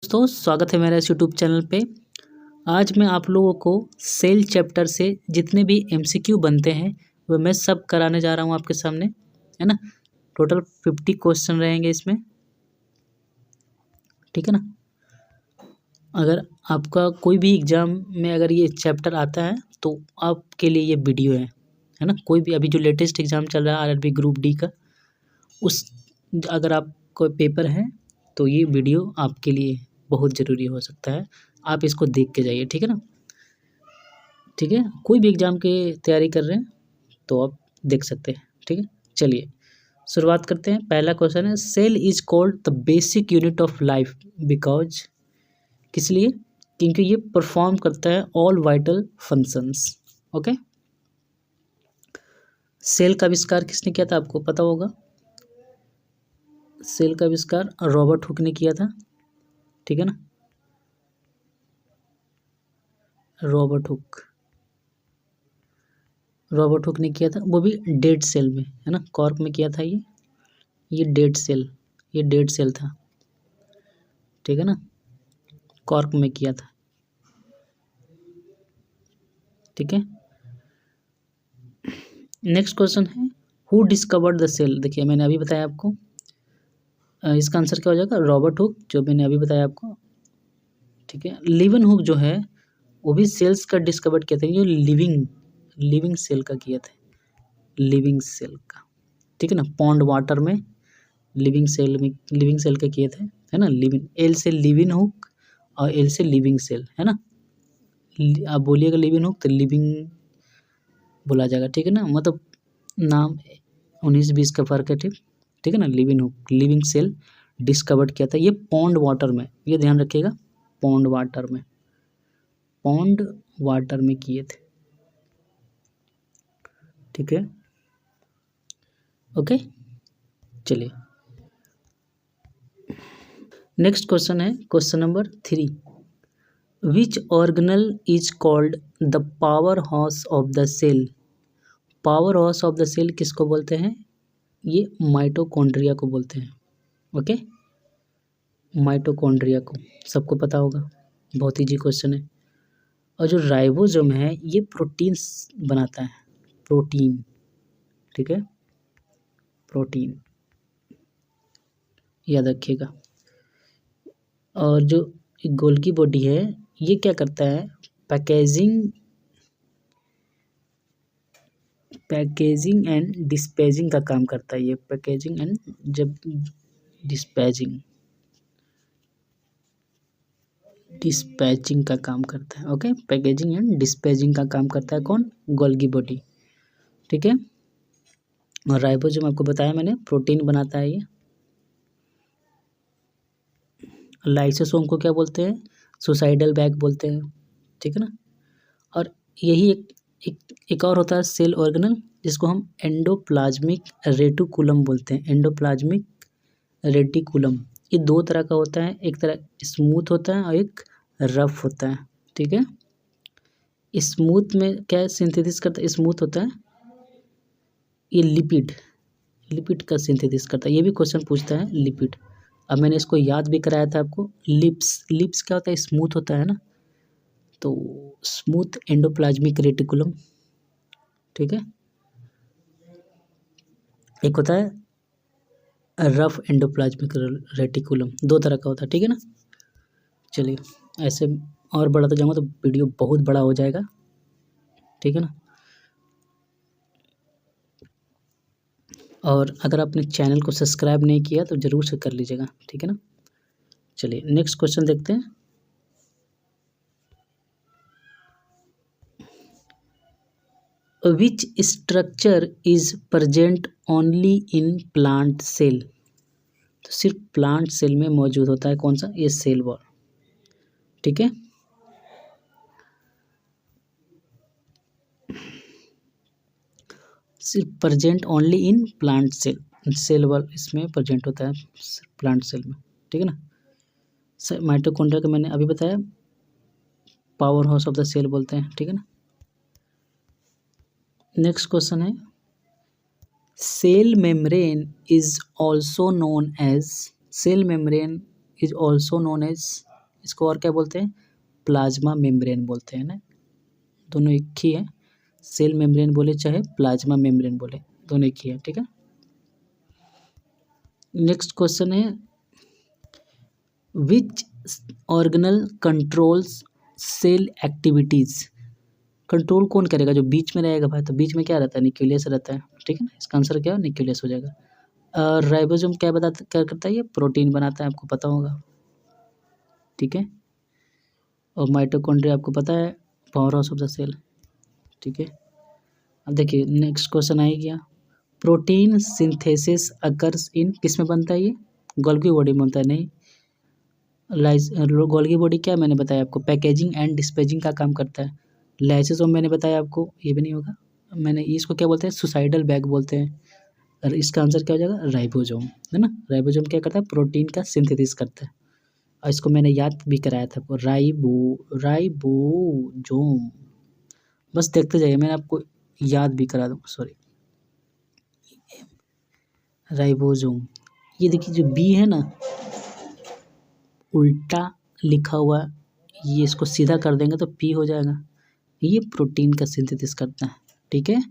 दोस्तों स्वागत है मेरा इस यूट्यूब चैनल पे। आज मैं आप लोगों को सेल चैप्टर से जितने भी एमसीक्यू बनते हैं वो मैं सब कराने जा रहा हूँ आपके सामने, है ना। टोटल 50 क्वेश्चन रहेंगे इसमें, ठीक है ना। अगर आपका कोई भी एग्ज़ाम में अगर ये चैप्टर आता है तो आपके लिए ये वीडियो है ना। कोई भी अभी जो लेटेस्ट एग्ज़ाम चल रहा है आरआरबी ग्रुप डी का, उस अगर आपको पेपर है तो ये वीडियो आपके लिए बहुत ज़रूरी हो सकता है। आप इसको देख के जाइए, ठीक है ना। ठीक है, कोई भी एग्ज़ाम की तैयारी कर रहे हैं तो आप देख सकते हैं, ठीक है। चलिए शुरुआत करते हैं। पहला क्वेश्चन है, cell is called the basic unit of life because, किस लिए? क्योंकि ये परफॉर्म करता है all vital functions. Okay, cell का आविष्कार किसने किया था आपको पता होगा। सेल का आविष्कार रॉबर्ट हुक ने किया था, ठीक है ना। रॉबर्ट हुक ने किया था, वो भी डेड सेल में, है ना। कॉर्क में किया था ये डेड सेल था, ठीक है ना। कॉर्क में किया था, ठीक है। नेक्स्ट क्वेश्चन है, हु डिस्कवर्ड द सेल। देखिए मैंने अभी बताया आपको, इसका आंसर क्या हो जाएगा, रॉबर्ट हुक, जो मैंने अभी बताया आपको, ठीक है। लिवन हुक जो है वो भी सेल्स का डिस्कवर किया था, ये लिविंग सेल का किया था, लिविंग सेल का, ठीक है ना। पॉन्ड वाटर में लिविंग सेल का किए थे, है ना। लिविंग, एल से लिविंग हुक और एल से लिविंग सेल, है ना। आप बोलिएगा लिविंग हुक तो लिविंग बोला जाएगा, ठीक है ना। मतलब नाम 19-20 का फ़र्क है, ठीक है ना। Living Hooke living cell discovered किया था, ये पॉन्ड वाटर में, ये ध्यान रखिएगा, पॉन्ड वाटर में किए थे, ठीक है। ओके, चलिए नेक्स्ट क्वेश्चन है, question number 3, which organelle is called the power house of the cell. Power house of the cell किसको बोलते हैं? ये माइटोकॉन्ड्रिया को बोलते हैं, ओके। माइटोकॉन्ड्रिया को सबको पता होगा, बहुत ईजी क्वेश्चन है। और जो राइबोसोम है ये प्रोटीन्स बनाता है, प्रोटीन, ठीक है, प्रोटीन याद रखिएगा। और जो गोल्गी बॉडी है ये क्या करता है, पैकेजिंग एंड डिस्पैचिंग का काम करता है। ये पैकेजिंग एंड जब डिस्पैचिंग का काम करता है, ओके। पैकेजिंग एंड डिस्पैचिंग का काम करता है कौन? गोल्गी बॉडी, ठीक है। और राइबोसोम आपको बताया मैंने प्रोटीन बनाता है ये। लाइसोसोम को क्या बोलते हैं? सुसाइडल बैग बोलते हैं, ठीक है ना। और यही एक और होता है सेल ऑर्गेनल जिसको हम एंडोप्लाज्मिक रेटिकुलम बोलते हैं, एंडोप्लाज्मिक रेटिकुलम। ये दो तरह का होता है, एक तरह स्मूथ होता है और एक रफ होता है, ठीक है। स्मूथ में क्या सिंथेसिस करता है? स्मूथ होता है ये लिपिड का सिंथेसिस करता है। ये भी क्वेश्चन पूछता है लिपिड। अब मैंने इसको याद भी कराया था आपको। लिप्स क्या होता है? स्मूथ होता है ना, तो स्मूथ एंडोप्लाज्मिक रेटिकुलम, ठीक है। एक होता है रफ एंडोप्लाज्मिक रेटिकुलम, दो तरह का होता है, ठीक है ना। चलिए ऐसे और बढ़ाता जाऊँगा तो वीडियो बहुत बड़ा हो जाएगा, ठीक है ना। और अगर आपने चैनल को सब्सक्राइब नहीं किया तो ज़रूर से कर लीजिएगा, ठीक है ना। चलिए नेक्स्ट क्वेश्चन देखते हैं। Which structure is present only in plant cell. तो सिर्फ प्लांट सेल में मौजूद होता है कौन सा? ये सेल वॉल, ठीक है। सिर्फ present only in plant cell wall इसमें प्रेजेंट होता है प्लांट सेल में, ठीक है ना। माइटोकॉन्ड्रिया का मैंने अभी बताया power house of the cell बोलते हैं, ठीक है ना। नेक्स्ट क्वेश्चन है, cell membrane is also known as इसको और क्या बोलते हैं, प्लाज्मा मेम्ब्रेन बोलते हैं ना, दोनों एक ही है, सेल मेम्ब्रेन बोले चाहे प्लाज्मा मेम्ब्रेन बोले, दोनों एक ही है, ठीक है। नेक्स्ट क्वेश्चन है, which organelle controls cell activities, control कौन करेगा, जो बीच में रहेगा भाई, तो बीच में क्या रहता है, न्यूक्लियस रहता है, ठीक है ना, इसका आंसर क्या है, न्यूक्लियस हो जाएगा। राइबोसोम क्या करता है, ये प्रोटीन बनाता है, आपको पता होगा, ठीक है। और माइटोकॉन्ड्रिया आपको पता है, power house of the cell, ठीक है। अब देखिए नेक्स्ट क्वेश्चन आ गया, प्रोटीन सिंथेसिस अकर्स इन, किस में बनता है ये, गोल्गी बॉडी में बनता है, नहीं, गोल्गी बॉडी क्या मैंने बताया आपको, पैकेजिंग एंड डिस्पेजिंग का काम करता है। लाइसोसोम मैंने बताया आपको, ये भी नहीं होगा, मैंने इसको क्या बोलते हैं, सुसाइडल बैग बोलते हैं, और इसका आंसर क्या हो जाएगा, राइबोसोम, है ना। राइबोसोम क्या करता है, प्रोटीन का सिंथेसिस करता है, और इसको मैंने याद भी कराया था आपको, राइबोसोम, बस देखते जाइए, मैंने आपको याद भी करा दूँ, सॉरी, राइबोसोम, ये देखिए जो बी है ना, उल्टा लिखा हुआ, ये इसको सीधा कर देंगे तो पी हो जाएगा, ये प्रोटीन का सिंथेसिस करता है, ठीक है।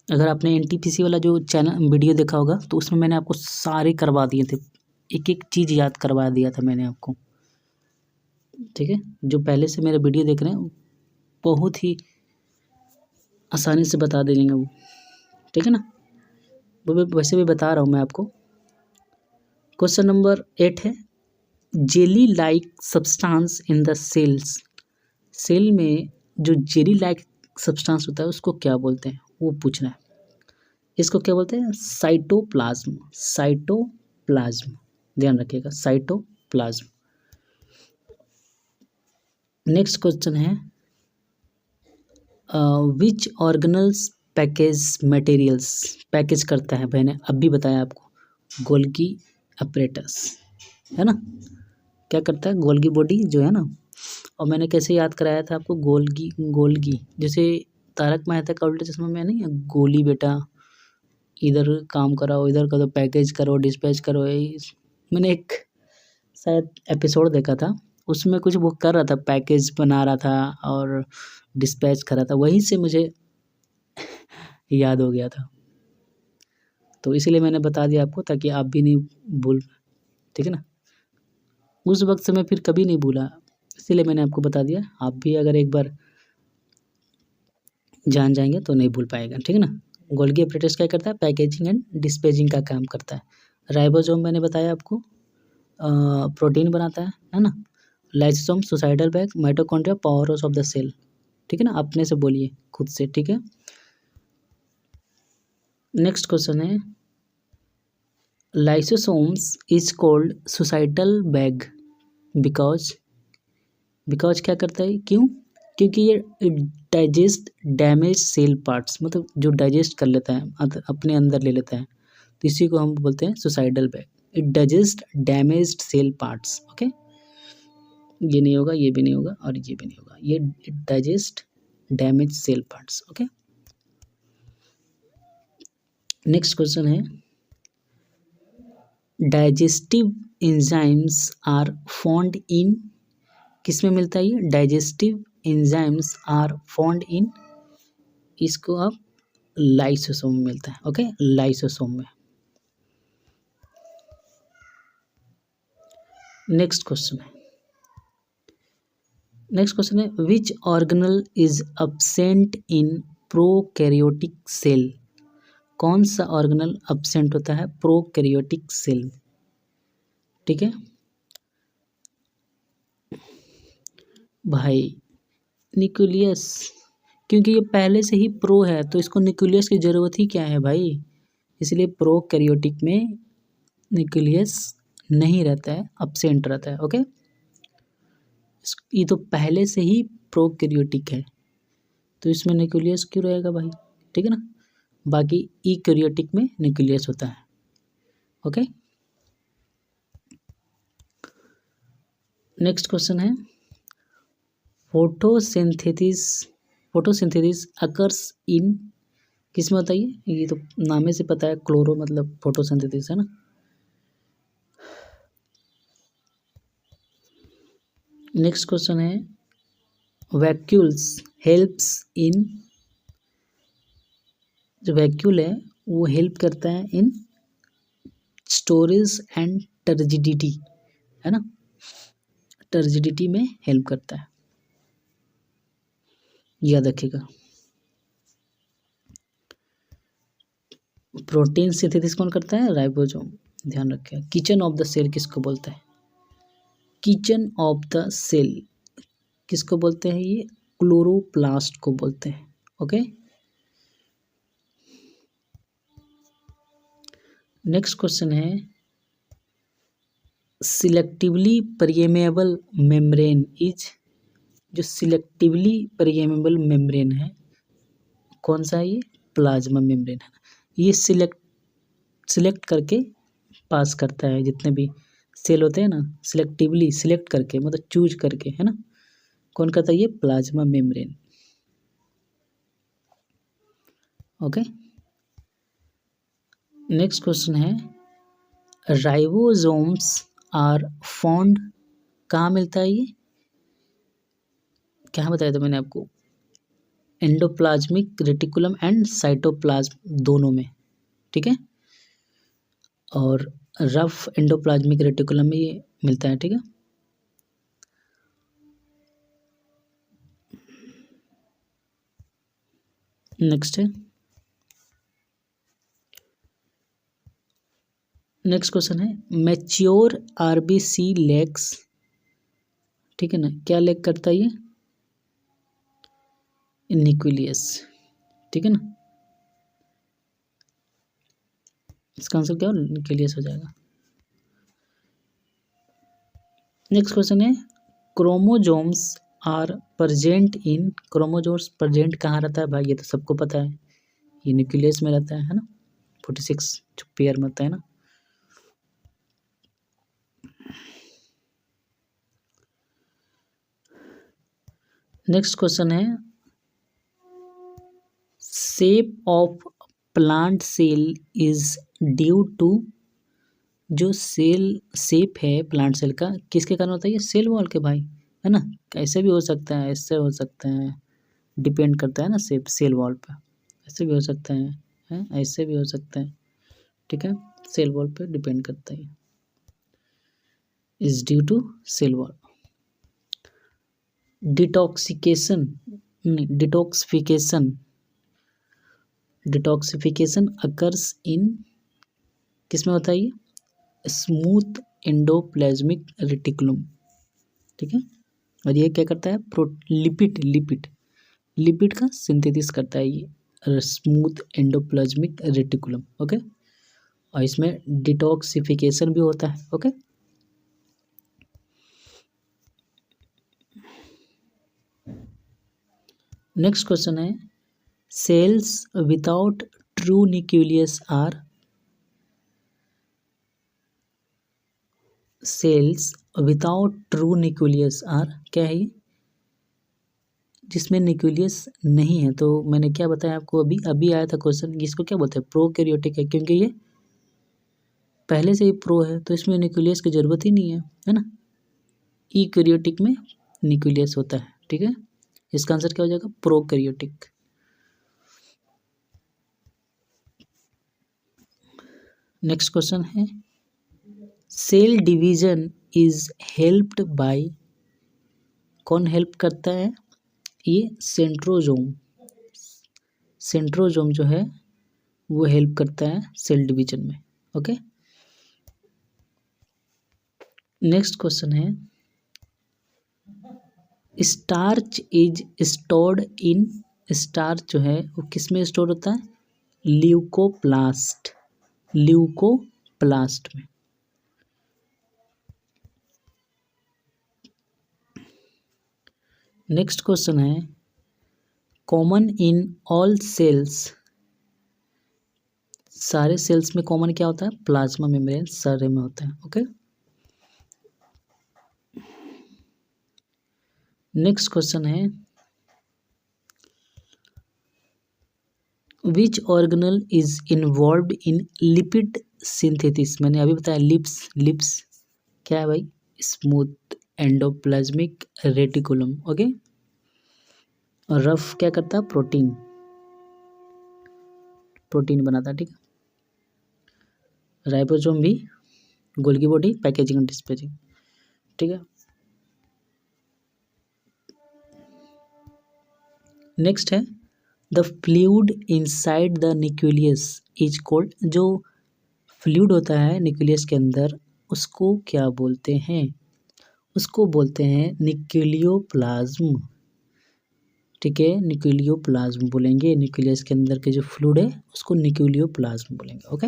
अगर आपने एनटीपीसी वाला जो चैनल वीडियो देखा होगा तो उसमें मैंने आपको सारे करवा दिए थे, एक एक चीज़ याद करवा दिया था मैंने आपको, ठीक है। जो पहले से मेरा वीडियो देख रहे हैं बहुत ही आसानी से बता देंगे वो, ठीक है ना, वो वैसे भी बता रहा हूँ मैं आपको। क्वेश्चन नंबर 8 है, jelly like substance in the cells, cell में जो जेली लाइक सब्सटेंस होता है उसको क्या बोलते हैं, वो पूछना है। इसको क्या बोलते हैं, साइटोप्लाज्म, साइटोप्लाज्म, ध्यान रखिएगा, साइटोप्लाज्म। नेक्स्ट क्वेश्चन है, which organelles package materials, package करता है, मैंने अभी बताया आपको, गोल्गी अपरेटस, है ना, क्या करता है, गोल्गी बॉडी जो है ना, और मैंने कैसे याद कराया था आपको, गोल्गी जैसे तारक मेहता का उल्टा चश्मा में नहीं है, गोली बेटा इधर काम कराओ, इधर करो, पैकेज करो, डिस्पैच करो, मैंने एक शायद एपिसोड देखा था, उसमें कुछ वो कर रहा था, पैकेज बना रहा था और डिस्पैच कर रहा था, वहीं से मुझे याद हो गया था, तो इसीलिए मैंने बता दिया आपको, ताकि आप भी नहीं भूल, ठीक है ना, उस वक्त से मैं फिर कभी नहीं भूला, इसीलिए मैंने आपको बता दिया, आप भी अगर एक बार जान जाएंगे तो नहीं भूल पाएगा, ठीक है ना। गोल्गी अपरेटस क्या करता है, पैकेजिंग एंड डिस्पैचिंग का काम करता है। राइबोसोम मैंने बताया आपको, प्रोटीन बनाता है ना। Lysosome suicidal bag, mitochondria power house of the cell, ठीक है ना, अपने से बोलिए खुद से, ठीक है। नेक्स्ट क्वेश्चन है, lysosomes is called suicidal bag because, because क्या करता है, क्यों, क्योंकि ये डाइजेस्ट डैमेज सेल पार्ट्स, मतलब जो डाइजेस्ट कर लेता है, अपने अंदर ले लेता है, तो इसी को हम बोलते हैं suicidal bag, it digest damaged cell parts, okay, ये नहीं होगा, ये भी नहीं होगा, और ये भी नहीं होगा, ये it digest damage cell parts, okay. Next question है, digestive enzymes are found in, किस में मिलता है ये, digestive enzymes are found in, इसको आप लाइसोसोम में मिलता है, ओके, लाइसोसोम में। नेक्स्ट क्वेश्चन है, which organelle is absent in prokaryotic cell, कौन सा ऑर्गेनल अब्सेंट होता है प्रोकैरियोटिक सेल, ठीक है भाई, न्यूक्लियस, क्योंकि ये पहले से ही प्रो है तो इसको न्यूक्लियस की ज़रूरत ही क्या है भाई, इसलिए प्रोकैरियोटिक में न्यूक्लियस नहीं रहता है, अब्सेंट रहता है, ओके। ये तो पहले से ही प्रोकैरियोटिक है तो इसमें न्यूक्लियस क्यों रहेगा भाई, ठीक है ना, बाकी यूकैरियोटिक में न्यूक्लियस होता है, ओके। नेक्स्ट क्वेश्चन है, फोटोसिंथेसिस अकर्स इन, किस में होता है ये तो नाम से पता है, क्लोरो मतलब फोटोसिंथेसिस है ना, नेक्स्ट क्वेश्चन है वैक्यूल्स हेल्प्स इन, जो वैक्यूल है वो हेल्प करता है इन स्टोरेज एंड टर्जिडिटी, है ना, टर्जिडिटी में हेल्प करता है, याद रखिएगा। प्रोटीन सिंथेसिस कौन करता है? राइबोसोम, ध्यान रखिएगा। किचन ऑफ द सेल किसको बोलते हैं? किचन ऑफ द सेल किसको बोलते हैं? ये क्लोरोप्लास्ट को बोलते हैं। ओके, नेक्स्ट क्वेश्चन है सिलेक्टिवली परमेएबल मेम्ब्रेन इज, जो सिलेक्टिवली परमेएबल मेम्ब्रेन है कौन सा है? ये प्लाज्मा मेम्ब्रेन है। ये सिलेक्ट करके पास करता है, जितने भी सेल होते हैं ना, सिलेक्टिवली सिलेक्ट करके मतलब चूज करके, है ना, कौन करता है? ये plasma membrane. Okay, next question है राइबोसोम्स आर फाउंड, कहाँ मिलता है ये? क्या बताया था मैंने आपको? एंडोप्लाज्मिक रेटिकुलम एंड साइटोप्लाज्म दोनों में, ठीक है, और रफ एंडोप्लाज्मिक रेटिकुलम में ये मिलता है, ठीक है। नेक्स्ट है, नेक्स्ट क्वेश्चन है मैच्योर आरबीसी लैक्स, ठीक है ना, क्या लैक करता है ये? न्यूक्लियस, ठीक है ना, इसका आंसर क्या हो? न्यूक्लियस हो जाएगा। नेक्स्ट क्वेश्चन है chromosomes are present in, chromosomes present कहाँ रहता है भाई? ये तो सबको पता है, ये न्यूक्लियस में रहता है ना, 46 जो पेयर में होता है ना। नेक्स्ट क्वेश्चन है shape of plant cell is due to, जो सेल शेप है प्लांट सेल का किसके कारण होता है? ये सेल वॉल के भाई, है ना, ऐसे भी हो सकता है, ऐसे हो सकता है, डिपेंड करता है ना शेप सेल वॉल पे, ऐसे भी हो सकता है ऐसे भी हो सकता है, ठीक है, सेल वॉल पे डिपेंड करता है, is due to cell wall. Detoxication, detoxification occurs in, किस में होता है ये? स्मूथ एंडोप्लाज्मिक रेटिकुलम, ठीक है, और ये क्या करता है? लिपिड का सिंथेसिस करता है ये स्मूथ एंडोप्लाज्मिक रेटिकुलम। ओके, और इसमें डिटॉक्सिफिकेशन भी होता है। ओके, नेक्स्ट क्वेश्चन है cells without true nucleus are, cells without true nucleus are क्या है ये? जिसमें न्यूक्लियस नहीं है, तो मैंने क्या बताया आपको, अभी आया था क्वेश्चन, इसको क्या बोलते हैं? प्रोकैरियोटिक है, क्योंकि ये पहले से ही प्रो है, तो इसमें न्यूक्लियस की जरूरत ही नहीं है ना। यूकैरियोटिक में न्यूक्लियस होता है, ठीक है, इसका आंसर क्या हो जाएगा? प्रोकैरियोटिक। नेक्स्ट क्वेश्चन है cell division is helped by, कौन हेल्प करता है? ये सेंट्रोजोम जो है वो हेल्प करता है सेल डिवीजन में। ओके, नेक्स्ट क्वेश्चन है starch is stored in, starch जो है वो किस में स्टोर होता है? ल्यूकोप्लास्ट में। नेक्स्ट क्वेश्चन है कॉमन इन ऑल सेल्स, सारे सेल्स में कॉमन क्या होता है? प्लाज्मा मेम्ब्रेन सारे में होता है। ओके, नेक्स्ट क्वेश्चन है which organelle is involved in lipid synthesis, मैंने अभी बताया लिप्स क्या है भाई? Smooth endoplasmic reticulum. ओके, और रफ क्या करता है, प्रोटीन बनाता है। ठीक है, राइबोसोम भी Golgi body, packaging and dispatching. ठीक है, नेक्स्ट है the fluid inside the nucleus is called. जो फ्लूइड होता है न्यूक्लियस के अंदर उसको क्या बोलते हैं, उसको बोलते हैं न्यूक्लियोप्लाज्म। ठीक है, न्यूक्लियोप्लाज्म बोलेंगे, न्यूक्लियस के अंदर के जो फ्लूइड है उसको न्यूक्लियोप्लाज्म बोलेंगे। ओके,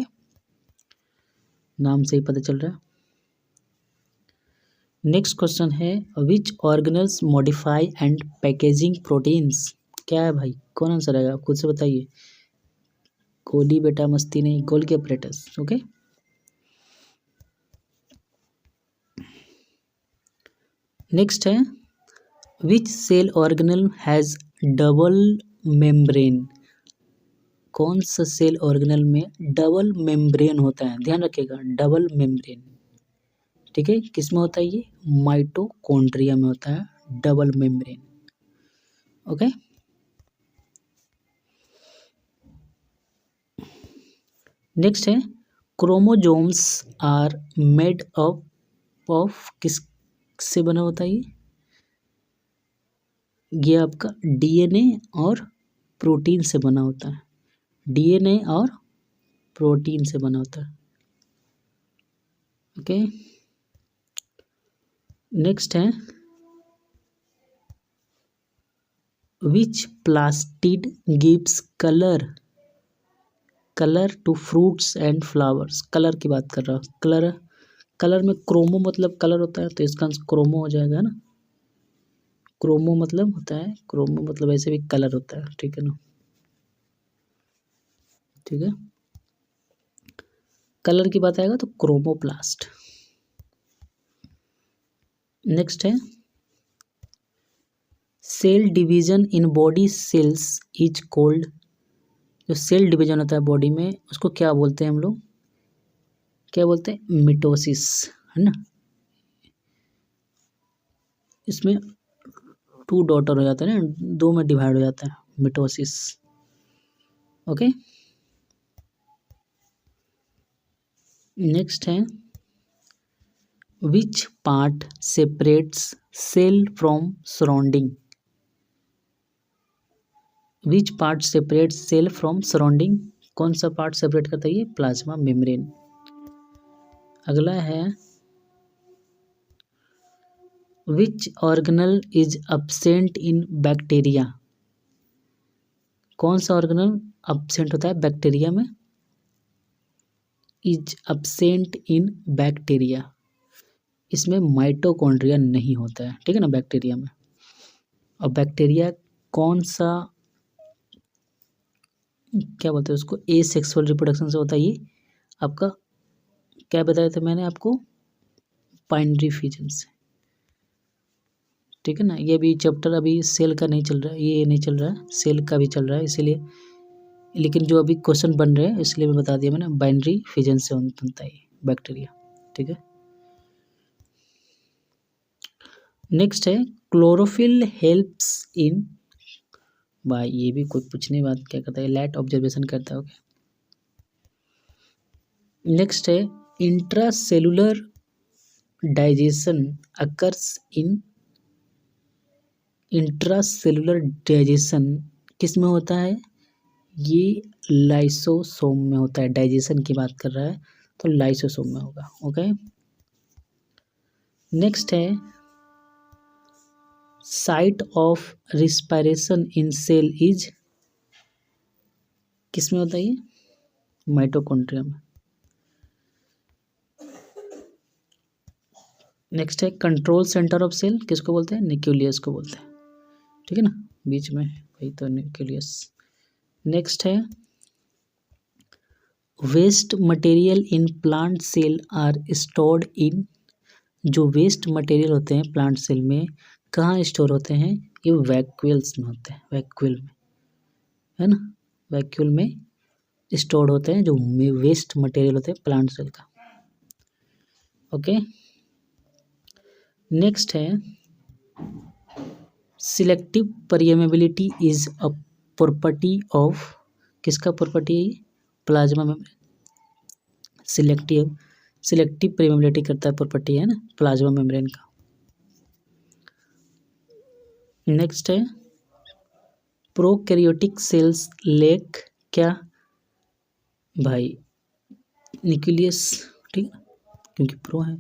नाम से ही पता चल रहा है। नेक्स्ट क्वेश्चन है which organelles modify and packaging proteins. क्या है भाई, कौन आंसर आएगा, आप खुद से बताइए। गोली बेटा मस्ती नहीं, गोल्गी अपरेटस। ओके, नेक्स्ट है which cell organelle has double membrane. कौन सा सेल ऑर्गेनल में डबल मेम्ब्रेन होता है, ध्यान रखिएगा, डबल मेम्ब्रेन। ठीक है, किस में होता है ये, माइटोकॉन्ड्रिया में होता है डबल मेम्ब्रेन। ओके, नेक्स्ट है chromosomes are made up of, किस से बना होता है ये आपका डीएनए और प्रोटीन से बना होता है, डीएनए और प्रोटीन से बना होता है। ओके, नेक्स्ट है which plastid gives colour to fruits and flowers. Colour की बात कर रहा हूँ, कलर में क्रोमो मतलब कलर होता है, तो इसका आंसर क्रोमो हो जाएगा ना। क्रोमो मतलब होता है, क्रोमो मतलब ऐसे भी कलर होता है। ठीक है ना, ठीक है, कलर की बात आएगा तो क्रोमोप्लास्ट। नेक्स्ट है cell division in body cells is called. जो सेल डिवीजन होता है बॉडी में उसको क्या बोलते हैं हम लोग, क्या बोलते हैं, मिटोसिस, है ना। इसमें टू डॉटर हो जाता है ना, दो में डिवाइड हो जाता है, मिटोसिस। ओके, नेक्स्ट है which part separates cell from surrounding. Which part separate cell from surrounding, कौन सा पार्ट सेपरेट करता है ये, प्लाज्मा मेम्ब्रेन। अगला है which organelle is absent in bacteria. कौन सा ऑर्गेनल अब्सेंट होता है बैक्टीरिया में, इज अब्सेंट इन बैक्टीरिया। इसमें माइटोकॉन्ड्रिया नहीं होता है। ठीक है ना, बैक्टीरिया में। और बैक्टीरिया कौन सा, क्या बोलते हैं उसको, ए सेक्सुअल रिप्रोडक्शन से होता है ये आपका, क्या बताया था मैंने आपको, बाइनरी फिजन से। ठीक है ना, ये भी चैप्टर अभी सेल का नहीं चल रहा है, ये नहीं चल रहा है, सेल का भी चल रहा है इसीलिए, लेकिन जो अभी क्वेश्चन बन रहे हैं इसलिए मैं बता दिया मैंने, बाइनरी फिजन से बनता है बैक्टीरिया। ठीक है, नेक्स्ट है क्लोरोफिल हेल्प्स इन, भाई ये भी कोई पूछने बात क्या करता है, लाइट ऑब्जर्वेशन करता है। ओके, नेक्स्ट है intracellular digestion occurs in, intracellular digestion किस में होता है, ये लाइसोसोम में होता है। डाइजेशन की बात कर रहा है तो लाइसोसोम में होगा। ओके, नेक्स्ट है site of respiration in cell is, किस में होता है ये, माइटोकॉन्ड्रिया में। नेक्स्ट है कंट्रोल सेंटर ऑफ सेल, किसको बोलते हैं, न्यूक्लियस को बोलते हैं। ठीक है ना, बीच में वही तो न्यूक्लियस। नेक्स्ट है waste material in plant cell are stored in. जो वेस्ट मटेरियल होते हैं प्लांट सेल में कहाँ स्टोर होते हैं, ये वैक्यूल्स में होते हैं, वैक्यूल में, है ना, वैक्यूल में स्टोर होते हैं जो वेस्ट मटेरियल होते हैं प्लांट सेल का। ओके, नेक्स्ट है selective permeability is a property of, किसका प्रॉपर्टी है? Plasma membrane. सिलेक्टिव परमेबिलिटी करता है, प्रॉपर्टी है ना प्लाज्मा मेम्ब्रेन का। नेक्स्ट है प्रोकैरियोटिक सेल्स लेक क्या भाई? न्यूक्लियस, ठीक है, क्योंकि प्रो है।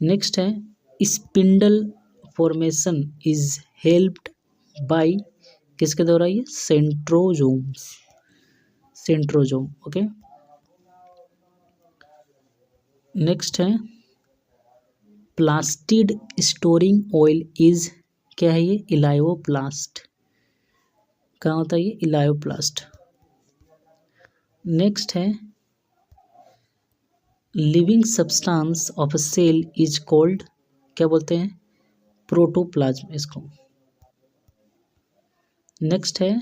नेक्स्ट है spindle formation is helped by, किसके द्वारा? ये सेंट्रोजोम। ओके। नेक्स्ट है प्लास्टिड स्टोरिंग ऑयल इज, क्या है ये? इलायोप्लास्ट। कहाँ होता है ये? इलायोप्लास्ट। नेक्स्ट है living substance of a cell is called, क्या बोलते हैं? प्रोटोप्लाज्म इसको। नेक्स्ट है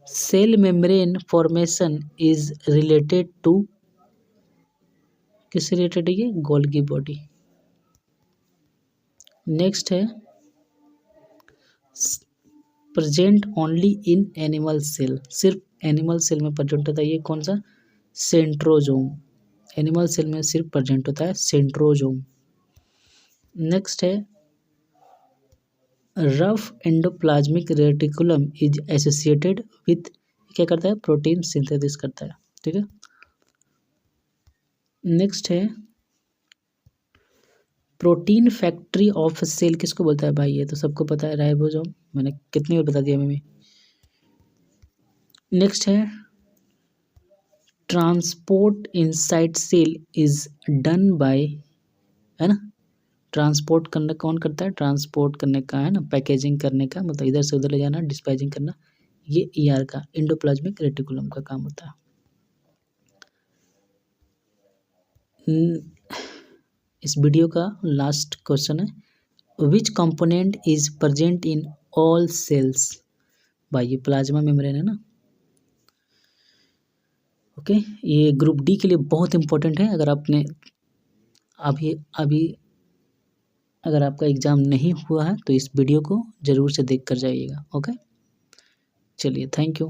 cell membrane formation is related to, किससे रिलेटेड है ये? Golgi body. नेक्स्ट है present only in animal cell, सिर्फ एनिमल सेल में प्रेजेंट होता है ये कौन सा? सेंट्रोजोम। एनिमल सेल में सिर्फ प्रेजेंट होता है सेंट्रोजोम। नेक्स्ट है rough endoplasmic reticulum is associated with, क्या करता है? प्रोटीन सिंथेसिस करता है, ठीक है। नेक्स्ट है प्रोटीन फैक्ट्री ऑफ सेल किसको बोलता है भाई? ये तो सबको पता है, राइबोसोम। मैंने कितनी बार बता दिया मम्मी। नेक्स्ट है transport inside cell is done by, है ना, ट्रांसपोर्ट करना कौन करता है? ट्रांसपोर्ट करने का, है ना, पैकेजिंग करने का, मतलब इधर से उधर ले जाना, डिस्पैचिंग करना, ये ईआर का, एंडोप्लाज्मिक रेटिकुलम का काम होता है। इस वीडियो का लास्ट क्वेश्चन है which component is present in all cells? भाई ये प्लाज्मा मेम्ब्रेन है ना। ओके, ये ग्रुप डी के लिए बहुत इंपॉर्टेंट है। अगर आपने अभी अगर आपका एग्ज़ाम नहीं हुआ है तो इस वीडियो को ज़रूर से देख कर जाइएगा। ओके, चलिए, थैंक यू।